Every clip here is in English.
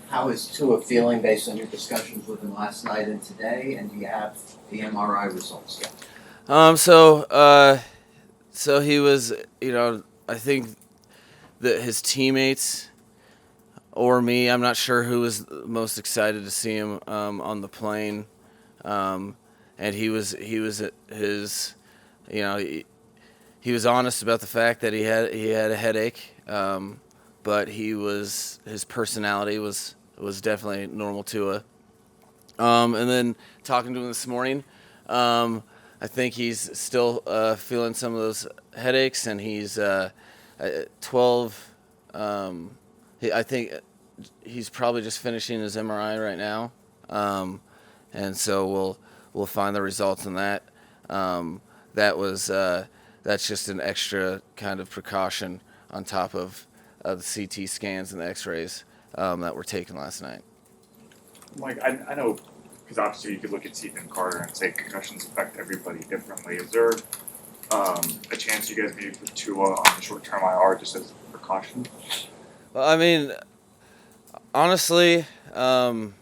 How is Tua feeling based on your discussions with him last night and today? And do you have the MRI results yet? Um, so, uh, so he was, I think that his teammates or me, I'm not sure who was most excited to see him on the plane. Um, and he was at his, you know, he was honest about the fact that he had a headache. But his personality was definitely normal to a. And then talking to him this morning, I think he's still feeling some of those headaches, and he's 12. I think he's probably just finishing his MRI right now, and so we'll find the results on that. That was that's just an extra kind of precaution on top of the CT scans and the X-rays that were taken last night. Mike, I know because obviously you could look at Stephen Carter and say concussions affect everybody differently. Is there a chance you guys maybe put Tua on the short-term IR just as a precaution? Well, I mean, honestly, to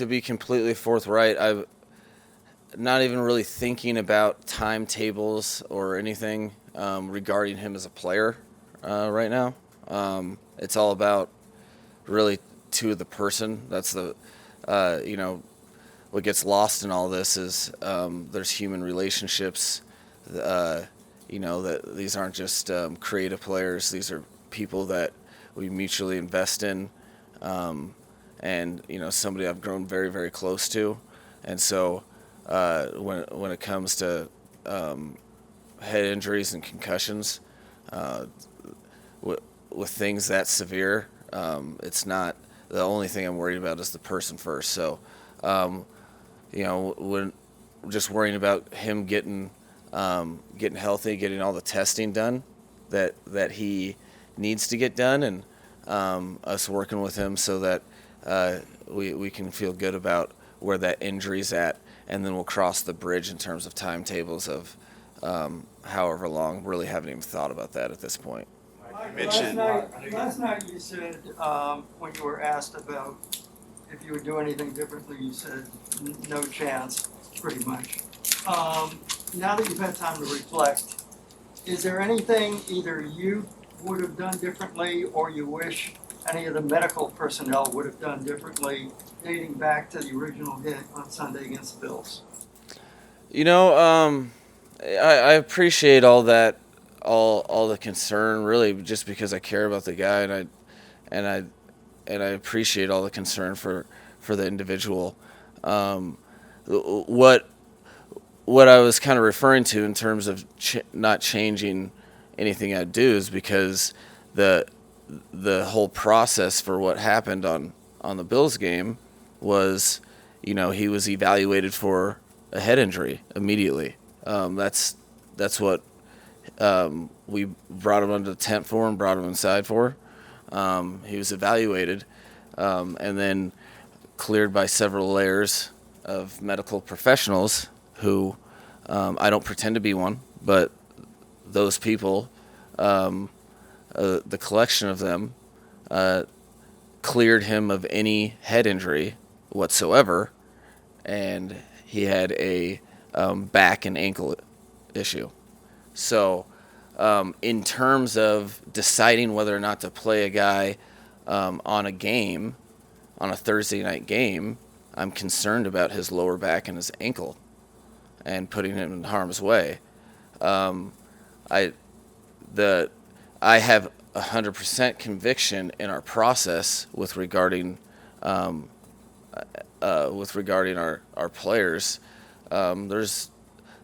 be completely forthright, I'm not even really thinking about timetables or anything regarding him as a player right now. It's all about really to the person. That's what gets lost in all this is there's human relationships. That these aren't just creative players. These are people that we mutually invest in, and somebody I've grown very very close to, and so when it comes to head injuries and concussions, uh, with things that severe, it's not the only thing I'm worried about is the person first. So, um, when just worrying about him getting healthy, getting all the testing done that he needs to get done, and us working with him so that we can feel good about where that injury's at, and then we'll cross the bridge in terms of timetables of however long. Really haven't even thought about that at this point. Last night you said, when you were asked about if you would do anything differently, you said no chance, pretty much. Now that you've had time to reflect, is there anything either you would have done differently or you wish any of the medical personnel would have done differently dating back to the original hit on Sunday against the Bills? You know, I appreciate all that, all the concern, really, just because I care about the guy, and I and I appreciate all the concern for the individual. Um, what what I was kind of referring to in terms of not changing anything I do is because the the whole process for what happened on the Bills game was, he was evaluated for a head injury immediately. That's what we brought him under the tent for and brought him inside for. He was evaluated, and then cleared by several layers of medical professionals who I don't pretend to be one, but those people, the collection of them, uh, cleared him of any head injury whatsoever, and he had a back and ankle issue. So, in terms of deciding whether or not to play a guy on a game, on a Thursday night game, I'm concerned about his lower back and his ankle and putting him in harm's way. Um, I the I have 100% conviction in our process um, with regarding our players. There's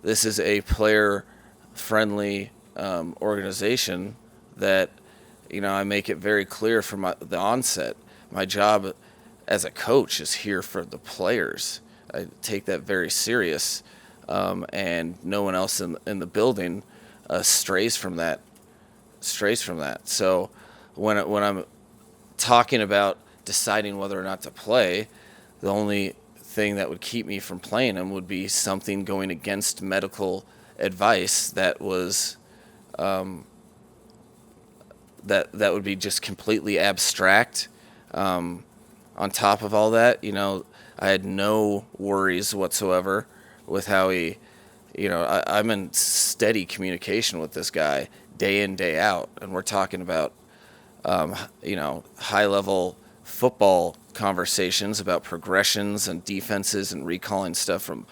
This is a player friendly organization that I make it very clear from the onset. My job as a coach is here for the players. I take that very serious, and no one else in the building strays from that. So when I'm talking about deciding whether or not to play, the only thing that would keep me from playing him would be something going against medical advice that was that would be just completely abstract, On top of all that, I had no worries whatsoever with how he, I'm in steady communication with this guy day in, day out, and we're talking about, high level football conversations about progressions and defenses and recalling stuff from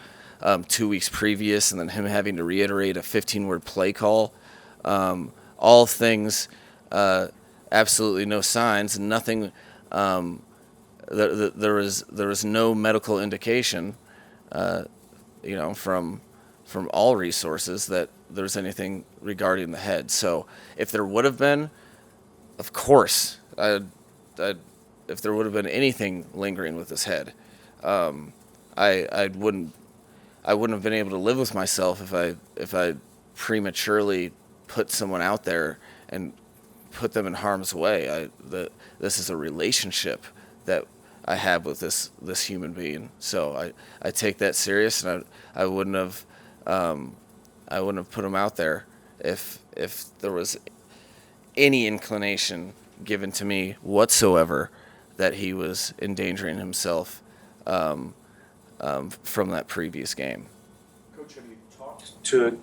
2 weeks previous, and then him having to reiterate a 15-word play call. All things, absolutely no signs, nothing. There was no medical indication, from all resources that there was anything regarding the head. So if there would have been, of course, if there would have been anything lingering with his head, I wouldn't have been able to live with myself if I prematurely put someone out there and put them in harm's way. This is a relationship that I have with this human being, so I take that serious, and I wouldn't have put him out there if there was any inclination given to me whatsoever that he was endangering himself from that previous game. Coach, have you talked to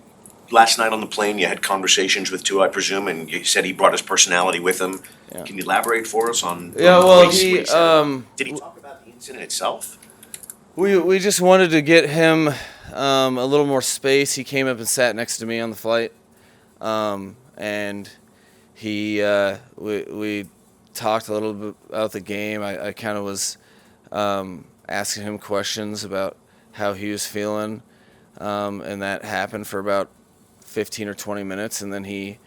last night on the plane? You had conversations with Tua, I presume, and you said he brought his personality with him. Yeah. Can you elaborate for us on? Yeah, on well, what he said? Did he talk about the incident itself? We just wanted to get him a little more space. He came up and sat next to me on the flight, and we talked a little bit about the game. I kind of was asking him questions about how he was feeling, and that happened for about 15 or 20 minutes, and then he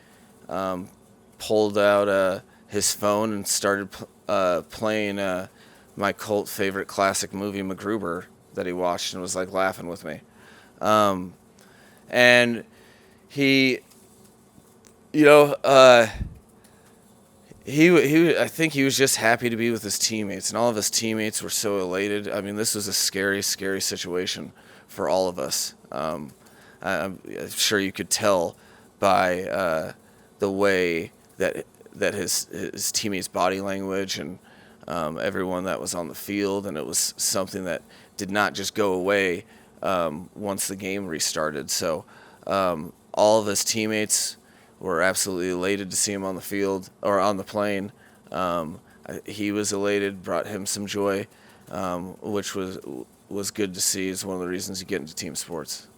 pulled out his phone and started playing my cult favorite classic movie, MacGruber, that he watched, and was like laughing with me. And he, I think he was just happy to be with his teammates, and all of his teammates were so elated. I mean, this was a scary, scary situation for all of us. I'm sure you could tell by the way that his teammates' body language and everyone that was on the field, and it was something that did not just go away once the game restarted. So all of his teammates were absolutely elated to see him on the field or on the plane. He was elated, brought him some joy, which was good to see. Is one of the reasons you get into team sports.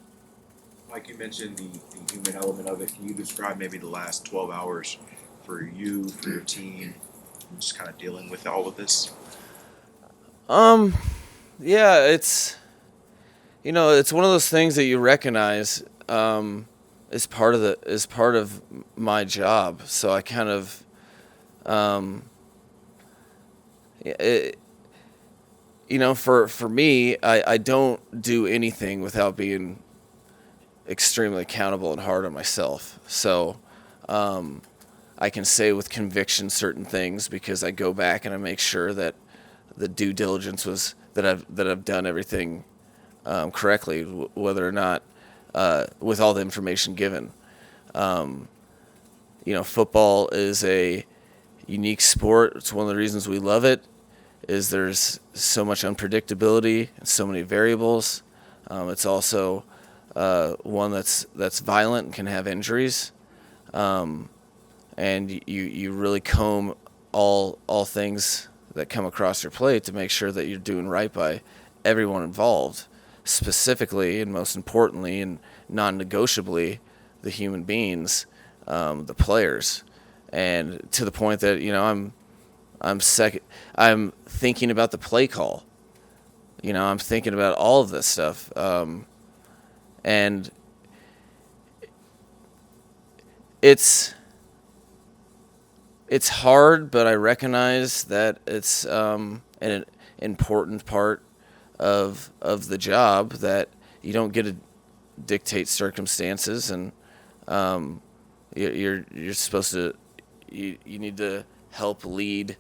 Like you mentioned, the human element of it. Can you describe maybe the last 12 hours for you, for your team, just kind of dealing with all of this? Yeah, it's one of those things that you recognize as part of my job. So I kind of for me, I don't do anything without being extremely accountable and hard on myself. So I can say with conviction certain things because I go back and I make sure that the due diligence was that I've done everything correctly, whether or not with all the information given. Football is a unique sport. It's one of the reasons we love it. Is there's so much unpredictability and so many variables. It's also one that's violent and can have injuries, and you really comb all things that come across your plate to make sure that you're doing right by everyone involved, specifically and most importantly and non-negotiably the human beings, the players, and to the point that I'm thinking about the play call. I'm thinking about all of this stuff, and it's hard, but I recognize that it's an important part of the job, that you don't get to dictate circumstances, and you're supposed to you need to help lead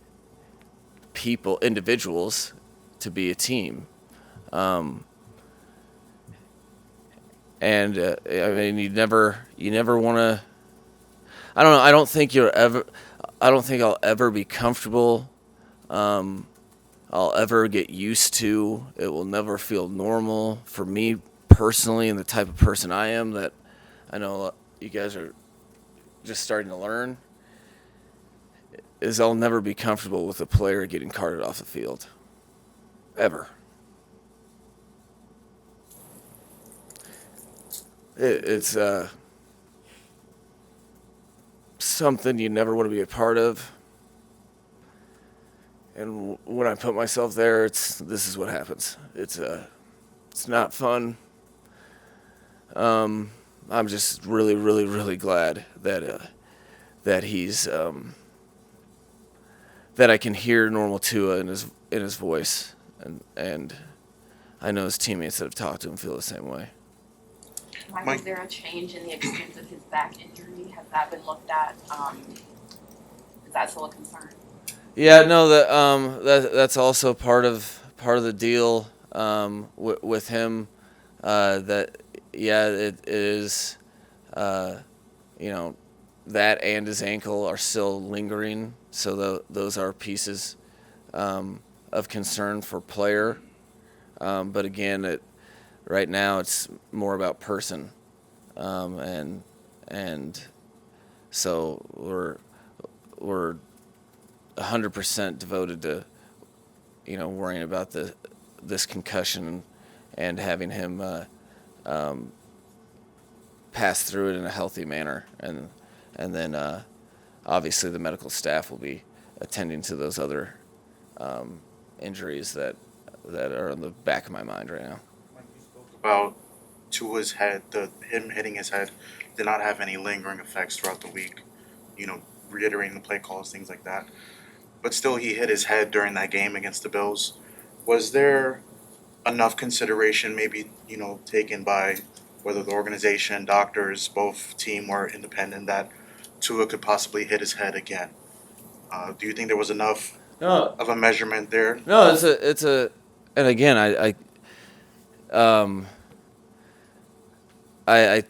individuals to be a team. And I mean, you never want to. I don't know. I don't think I'll ever be comfortable I'll ever get used to. It will never feel normal for me personally, and the type of person I am that I know you guys are just starting to learn, is I'll never be comfortable with a player getting carted off the field. Ever. It's something you never want to be a part of. And when I put myself there, this is what happens. It's not fun. I'm just really, really, really glad that he's that I can hear normal Tua in his voice, and I know his teammates that have talked to him feel the same way. Mike, Mike- was there a change in the extent of his back injury? Has that been looked at? Is that still a concern? Yeah, no, that's also part of the deal with him. That it is, that and his ankle are still lingering. So those are pieces of concern for player. But again, right now it's more about person, and so we're 100% devoted to worrying about this concussion and having him pass through it in a healthy manner, and then obviously the medical staff will be attending to those other injuries that are on the back of my mind right now. About Tua's head, him hitting his head did not have any lingering effects throughout the week, reiterating the play calls, things like that. But still, he hit his head during that game against the Bills. Was there enough consideration maybe, taken by whether the organization, doctors, both team or independent, that Tua could possibly hit his head again? Do you think there was enough No, of a measurement there? no, it's a, and again, I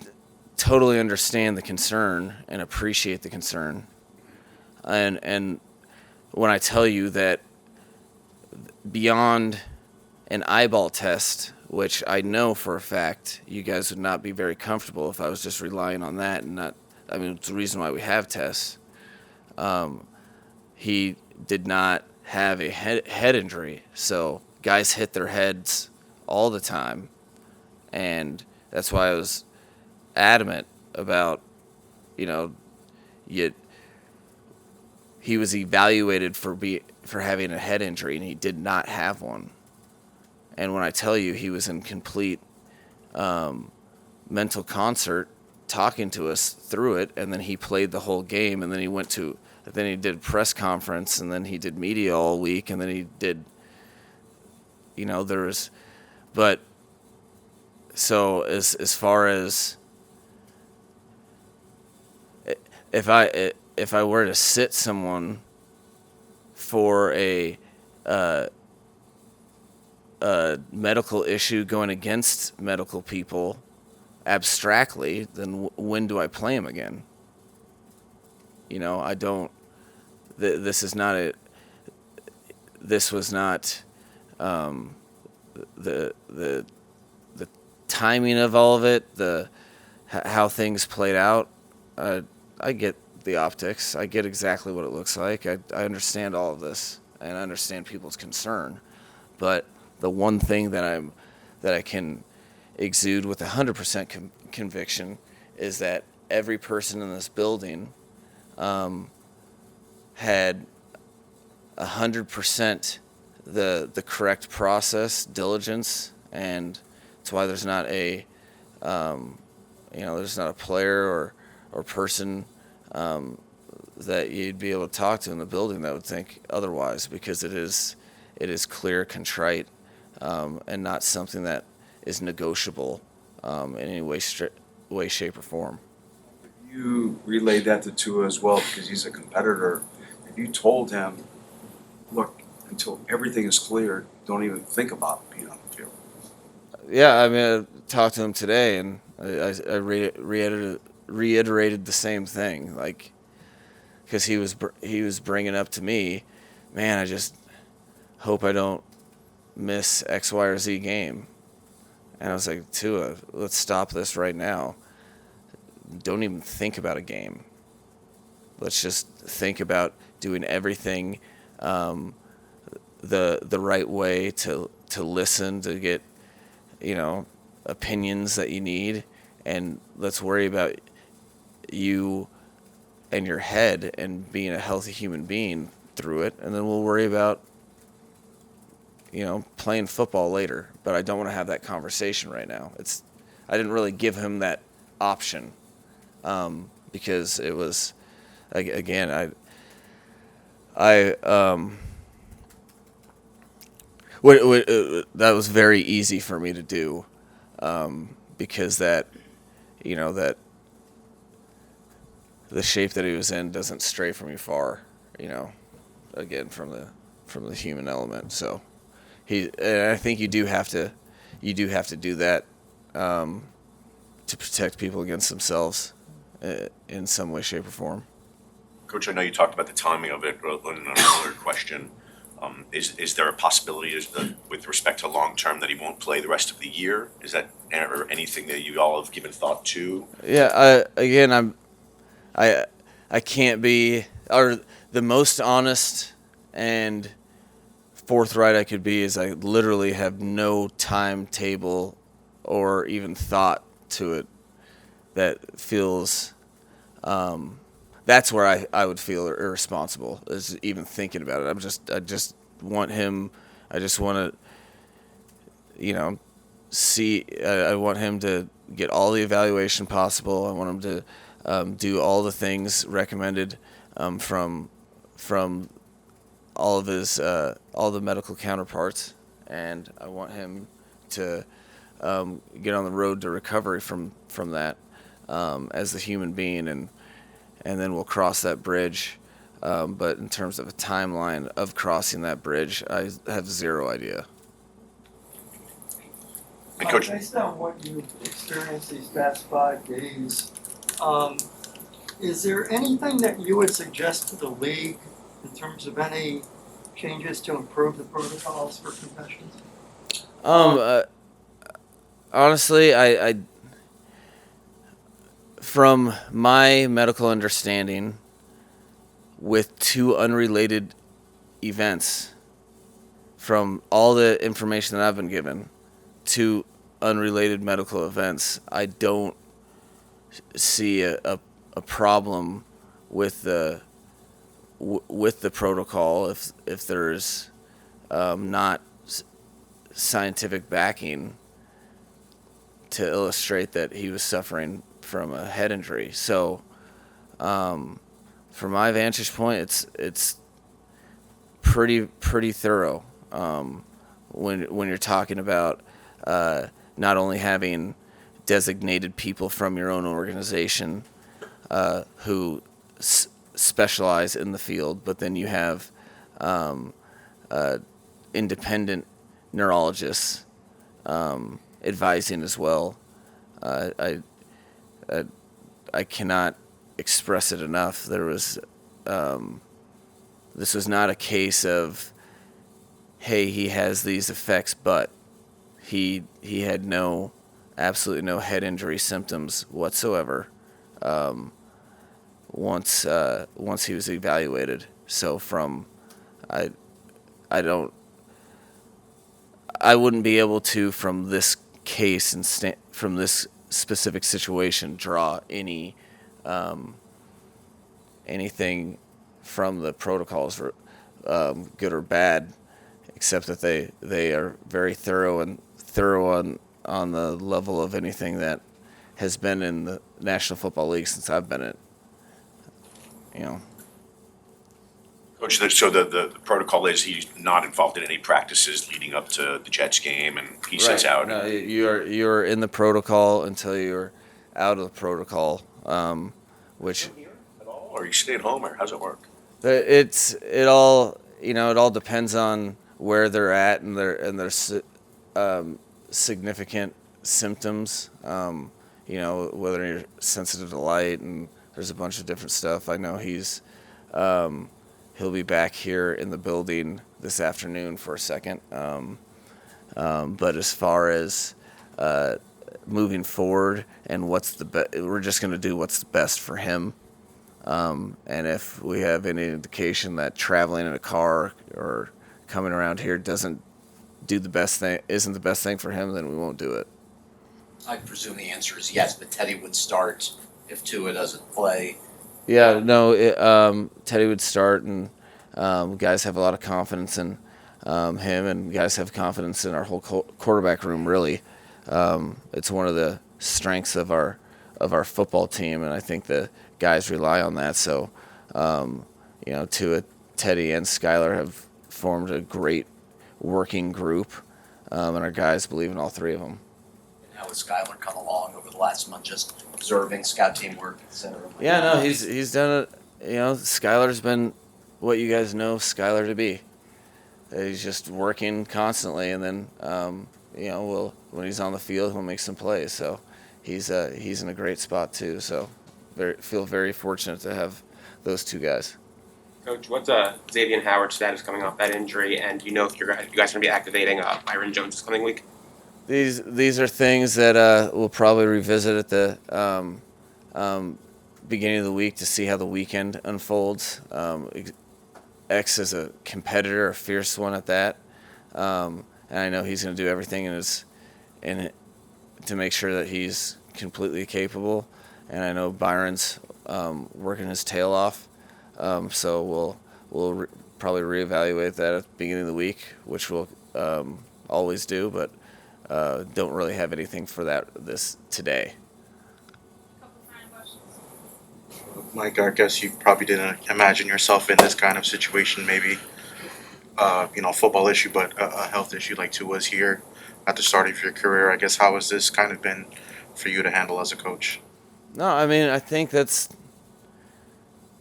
totally understand the concern and appreciate the concern, and when I tell you that beyond an eyeball test, which I know for a fact you guys would not be very comfortable if I was just relying on that, and not, I mean, it's the reason why we have tests. He did not have a head injury, so guys hit their heads all the time, and that's why I was adamant about, he was evaluated for having a head injury, and he did not have one. And when I tell you he was in complete mental concert, talking to us through it, and then he played the whole game, and then he did press conference, and then he did media all week, and then he did, but so as far as if I were to sit someone for a medical issue going against medical people abstractly, then when do I play him again? I don't. This was not the timing of all of it, how things played out. I get the optics. I get exactly what it looks like. I understand all of this, and I understand people's concern. But the one thing that I can exude with 100% conviction is that every person in this building had 100% the correct process, diligence, and that's why there's not a there's not a player or person that you'd be able to talk to in the building that would think otherwise, because it is clear, contrite, and not something that is negotiable in any way, shape, or form. You relayed that to Tua as well because he's a competitor. If you told him, look, until everything is clear, don't even think about being on the field. Yeah, I mean, I talked to him today, and I reiterated the same thing, like, because he was bringing up to me, man, hope I don't miss X, Y, or Z game. And I was like, Tua, let's stop this right now. Don't even think about a game. Let's just think about doing everything the right way to listen, to get, opinions that you need, and let's worry about you and your head and being a healthy human being through it, and then we'll worry about playing football later. But I don't want to have that conversation right now. I didn't really give him that option because it was, again, that was very easy for me to do because that the shape that he was in doesn't stray from you far, again from the human element. So and I think you do have to do that to protect people against themselves in some way, shape, or form. Coach, I know you talked about the timing of it, but in another question, is there a possibility with respect to long term that he won't play the rest of the year? Is that or anything that you all have given thought to? Yeah, I can't be, or the most honest and forthright I could be is I literally have no timetable or even thought to it that feels that's where I would feel irresponsible, is even thinking about it. I just want him. I just want to, see. I want him to get all the evaluation possible. I want him to do all the things recommended from all of his all the medical counterparts, and I want him to get on the road to recovery from that as the human being, and then we'll cross that bridge. But in terms of a timeline of crossing that bridge, I have zero idea. And Coach, Based on what you've experienced these past 5 days, is there anything that you would suggest to the league in terms of any changes to improve the protocols for concussions? Honestly, I from my medical understanding, with 2 unrelated events, from all the information that I've been given, 2 unrelated medical events, I don't see a problem with the protocol if there's not scientific backing to illustrate that he was suffering from a head injury. So from my vantage point, it's pretty thorough when you're talking about not only having designated people from your own organization who specialize in the field, but then you have independent neurologists advising as well. I cannot express it enough. There was this was not a case of, hey, he has these effects, but he had absolutely no head injury symptoms whatsoever once he was evaluated. So I wouldn't be able to, from this case and from this specific situation, draw anything from the protocols, good or bad, except that they are very thorough on the level of anything that has been in the National Football League since I've been in it. Coach, so the protocol is he's not involved in any practices leading up to the Jets game, and he sits out. No, you're in the protocol until you're out of the protocol, which At all, or you stay at home, or how's it work? it all depends on where they're at and their significant symptoms. Whether you're sensitive to light, and there's a bunch of different stuff. I know he's he'll be back here in the building this afternoon for a second. But as far as moving forward and we're just going to do what's the best for him. And if we have any indication that traveling in a car or coming around here isn't the best thing for him, then we won't do it. I presume the answer is yes, but Teddy would start if Tua doesn't play. Yeah, no, Teddy would start, and guys have a lot of confidence in him, and guys have confidence in our whole quarterback room, really. It's one of the strengths of our football team, and I think the guys rely on that. So, Tua, Teddy, and Skylar have formed a great working group, and our guys believe in all three of them. And how has Skylar come along over the last month, just observing scout team work, etc.? Yeah, no, he's done it. Skylar's been what you guys know Skylar to be. He's just working constantly, and then when he's on the field, he'll make some plays. So he's in a great spot too. So feel very fortunate to have those two guys. Coach, what's Xavier Howard's status coming off that injury, and do you know if you guys are going to be activating Byron Jones this coming week? These are things that we'll probably revisit at the beginning of the week to see how the weekend unfolds. X is a competitor, a fierce one at that, and I know he's going to do everything to make sure that he's completely capable. And I know Byron's working his tail off, so we'll probably reevaluate that at the beginning of the week, which we'll always do, but don't really have anything for this today. Mike, I guess you probably didn't imagine yourself in this kind of situation, maybe, football issue, but a health issue like Tua's here at the start of your career. I guess how has this kind of been for you to handle as a coach? No, I mean, I think that's,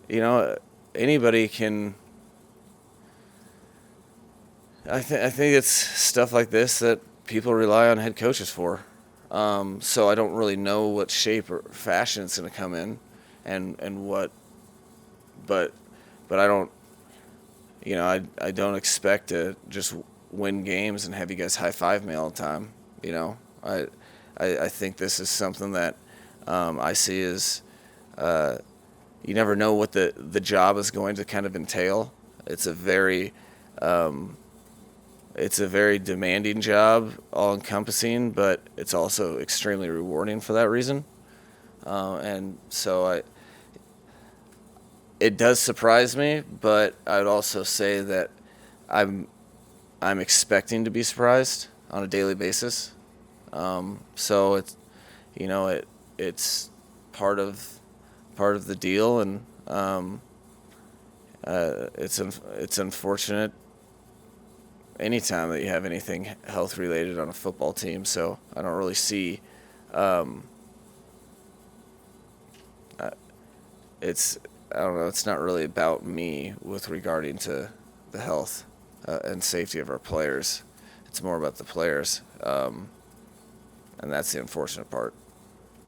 anybody can. I think it's stuff like this that people rely on head coaches for. So I don't really know what shape or fashion it's going to come in, and what. But I don't. I don't expect to just win games and have you guys high five me all the time. I think this is something that I see as you never know what the job is going to kind of entail. It's a very demanding job, all encompassing, but it's also extremely rewarding for that reason. And so it does surprise me, but I would also say that I'm expecting to be surprised on a daily basis. So it's part of the deal, and it's unfortunate anytime that you have anything health related on a football team. So I don't really see it's not really about me with regarding to the health and safety of our players. It's more about the players, and that's the unfortunate part.